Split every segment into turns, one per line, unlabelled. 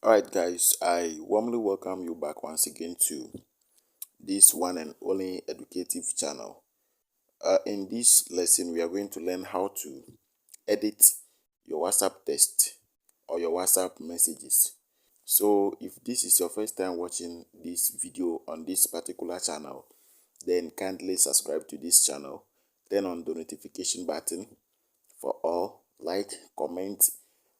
Alright guys, I warmly welcome you back once again to this one and only educative channel. In this lesson, we are going to learn how to edit your WhatsApp text or your WhatsApp messages. So if this is your first time watching this video on this particular channel, then kindly subscribe to this channel, turn on the notification button for all, like, comment,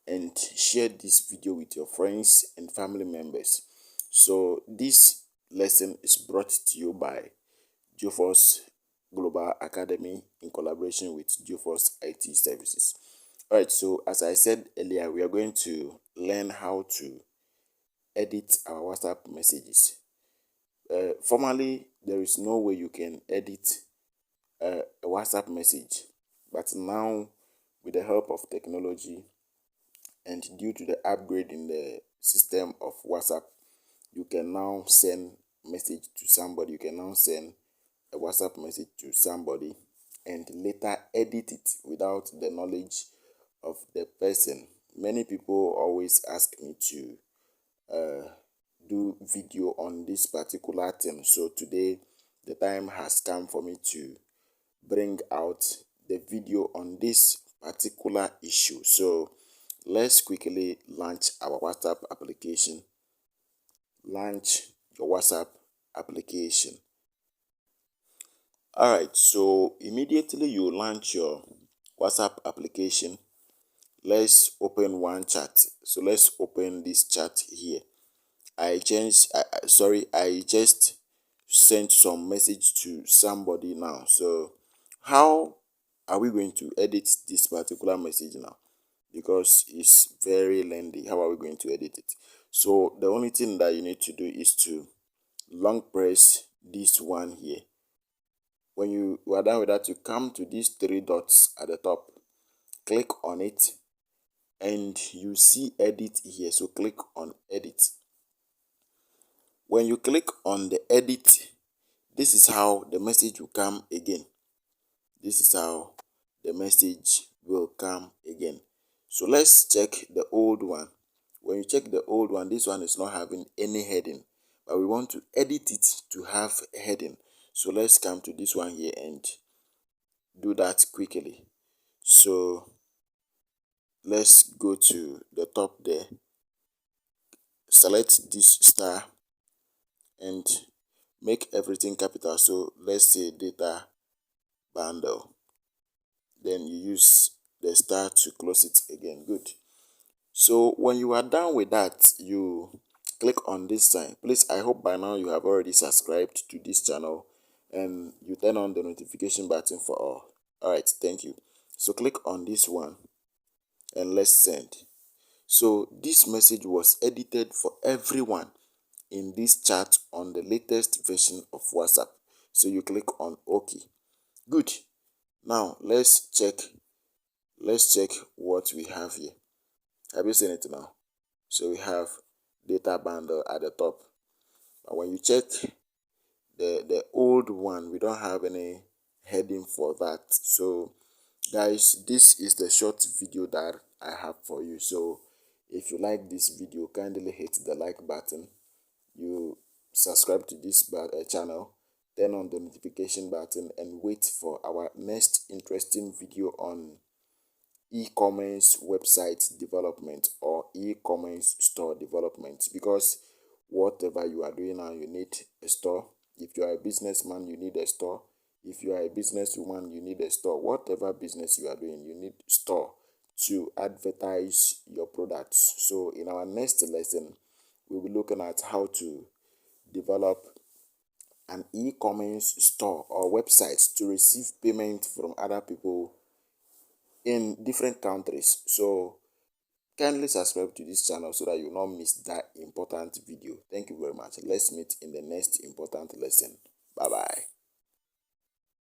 and share this video with your friends and family members. So this lesson is brought to you by Geoforce Global Academy in collaboration with Geoforce IT Services. Alright, so as I said earlier, we are going to learn how to edit our WhatsApp messages. Formerly, there is no way you can edit a WhatsApp message, but now with the help of technology and due to the upgrade in the system of WhatsApp, you can now send message to somebody. You can now send a WhatsApp message to somebody and later edit it without the knowledge of the person. Many people always ask me to do video on this particular thing. So today the time has come for me to bring out the video on this particular issue. So let's quickly launch our WhatsApp application. Launch your WhatsApp application. Alright, so immediately you launch your WhatsApp application. Let's open one chat. So let's open this chat here. I just sent some message to somebody now. So how are we going to edit this particular message now? Because it's very lengthy. How are we going to edit it? So the only thing that you need to do is to long press this one here. When you are done with that, you come to these three dots at the top, click on it, and you see edit here. So click on edit. When you click on the edit, this is how the message will come again. This is how the message will come again. So let's check the old one. When you check the old one, this one is not having any heading, but we want to edit it to have a heading. So let's come to this one here and do that quickly. So let's go to the top there, select this star and make everything capital. So let's say data bundle, then you use the star to close it again. Good. So when you are done with that, you click on this sign. Please, I hope by now you have already subscribed to this channel and you turn on the notification button for all. Alright, thank you. So click on this one and let's send. So this message was edited for everyone in this chat on the latest version of WhatsApp. So you click on OK. Good. Now let's check what we have here. Have you seen it now? So we have data bundle at the top. But when you check the old one, we don't have any heading for that. So guys, this is the short video that I have for you. So if you like this video, kindly hit the like button. You subscribe to this channel, turn on the notification button and wait for our next interesting video on e-commerce website development or e-commerce store development, because whatever you are doing now, you need a store. If you are a businessman, you need a store. If you are a businesswoman, you need a store. Whatever business you are doing, you need store to advertise your products. So in our next lesson, we'll be looking at how to develop an e-commerce store or website to receive payment from other people in different countries. So kindly subscribe to this channel so that you will not miss that important video. Thank you very much. Let's meet in the next important lesson. Bye bye.